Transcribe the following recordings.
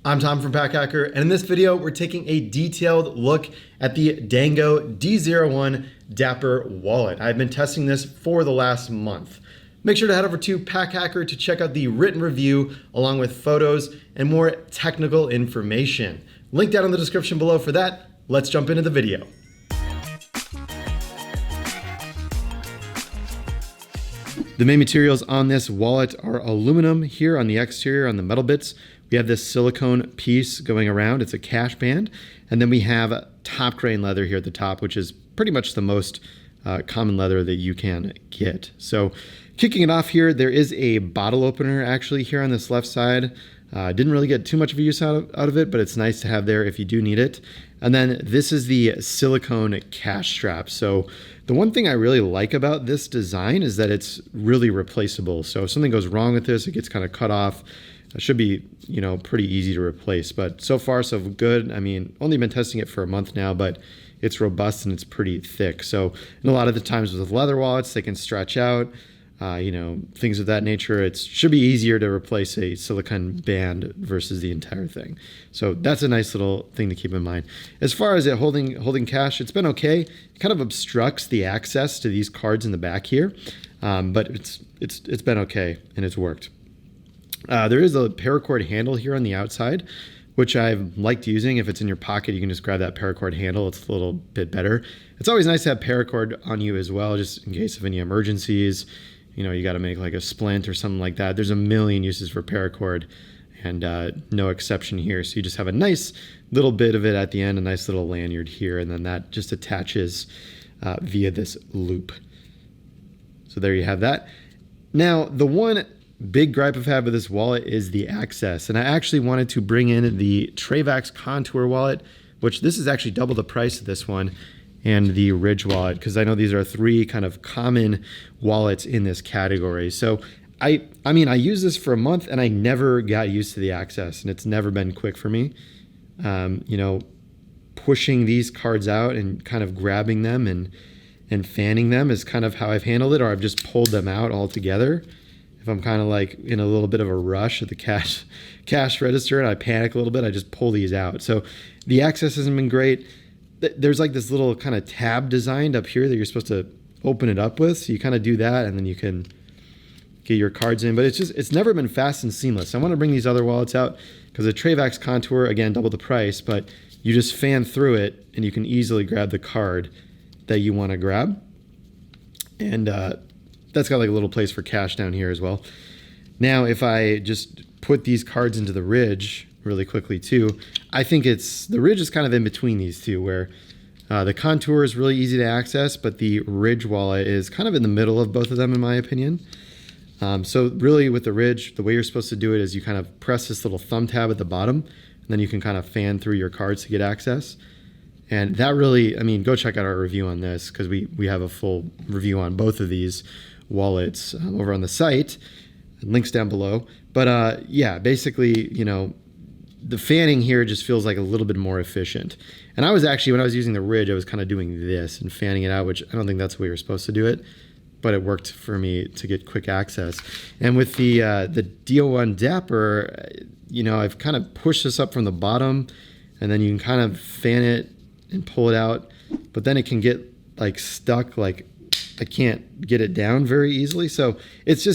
I'm Tom from Packhacker, and in this video, we're taking a detailed look at the Dango D01 Dapper wallet. I've been testing this for the last month. Make sure to head over to Packhacker to check out the written review along with photos and more technical information. Link down in the description below for that. Let's jump into the video. The main materials on this wallet are aluminum here on the exterior, on the metal bits. We have this silicone piece going around. It's a cash band. And then we have top grain leather here at the top, which is pretty much the most common leather that you can get. So kicking it off here, there is a bottle opener actually here on this left side. Didn't really get too much of a use out of it, but it's nice to have there if you do need it. And then this is the silicone cash strap. So the one thing I really like about this design is that it's really replaceable. So if something goes wrong with this, it gets kind of cut off. It should be, pretty easy to replace, but so far so good. I mean, only been testing it for a month now, but it's robust and it's pretty thick. So, and a lot of the times with leather wallets, they can stretch out, things of that nature. It should be easier to replace a silicone band versus the entire thing. So that's a nice little thing to keep in mind. As far as it holding cash, it's been okay. It kind of obstructs the access to these cards in the back here, but it's been okay and it's worked. There is a paracord handle here on the outside, which I've liked using. If it's in your pocket, you can just grab that paracord handle. It's a little bit better. It's always nice to have paracord on you as well, just in case of any emergencies. You got to make like a splint or something like that. There's a million uses for paracord, and no exception here. So you just have a nice little bit of it at the end, a nice little lanyard here, and then that just attaches via this loop. So there you have that. Now, the one big gripe I've had with this wallet is the access. And I actually wanted to bring in the Travax Contour wallet, which this is actually double the price of this one, and the Ridge wallet, because I know these are three kind of common wallets in this category. So I used this for a month and I never got used to the access, and it's never been quick for me. Pushing these cards out and kind of grabbing them and fanning them is kind of how I've handled it, or I've just pulled them out altogether. If I'm kind of like in a little bit of a rush at the cash register and I panic a little bit, I just pull these out. So the access hasn't been great. There's like this little kind of tab designed up here that you're supposed to open it up with. So you kind of do that and then you can get your cards in, but it's never been fast and seamless. I want to bring these other wallets out because the Travax Contour, again, double the price, but you just fan through it and you can easily grab the card that you want to grab. And, that's got like a little place for cash down here as well. Now, if I just put these cards into the Ridge really quickly too, I think the Ridge is kind of in between these two, where the Contour is really easy to access, but the Ridge wallet is kind of in the middle of both of them, in my opinion. So really with the Ridge, the way you're supposed to do it is you kind of press this little thumb tab at the bottom, and then you can kind of fan through your cards to get access. And that really, go check out our review on this, because we have a full review on both of these wallets over on the site. Links down below. But yeah, basically, the fanning here just feels like a little bit more efficient. And I was actually, when I was using the Ridge, I was kind of doing this and fanning it out, which I don't think that's the way you're supposed to do it, but it worked for me to get quick access. And with the D01 Dapper, I've kind of pushed this up from the bottom, and then you can kind of fan it and pull it out, but then it can get like stuck, like I can't get it down very easily. So it's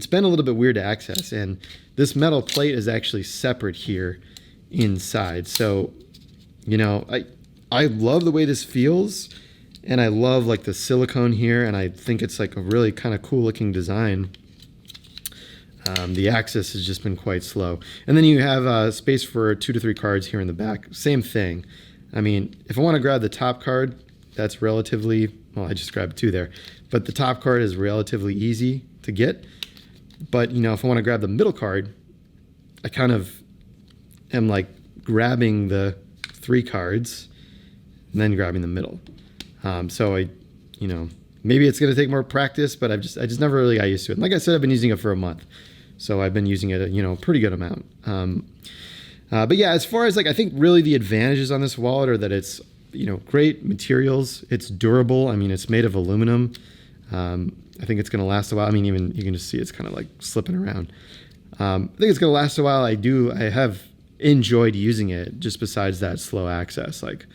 been a little bit weird to access, and this metal plate is actually separate here inside. So, I love the way this feels, and I love like the silicone here, and I think it's like a really kind of cool looking design. The access has just been quite slow. And then you have space for 2 to 3 cards here in the back. Same thing. If I want to grab the top card, that's relatively, well, I just grabbed 2 there, but the top card is relatively easy to get. But, if I want to grab the middle card, I kind of am like grabbing the 3 cards and then grabbing the middle. So maybe it's going to take more practice, but I just never really got used to it. And like I said, I've been using it for a month, so I've been using it a pretty good amount. But yeah, as far as I think really the advantages on this wallet are that it's great materials. It's durable. It's made of aluminum. I think it's going to last a while. Even you can just see it's kind of like slipping around. I think it's going to last a while. I have enjoyed using it, just besides that slow access. Like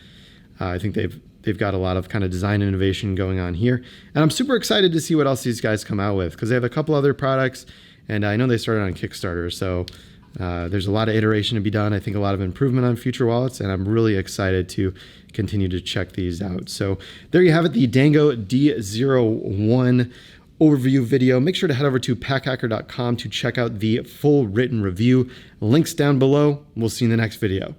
I think they've got a lot of kind of design innovation going on here, and I'm super excited to see what else these guys come out with, because they have a couple other products, and I know they started on Kickstarter, so there's a lot of iteration to be done. I think a lot of improvement on future wallets, and I'm really excited to continue to check these out. So there you have it, the Dango D01 overview video. Make sure to head over to packhacker.com to check out the full written review. Links down below. We'll see you in the next video.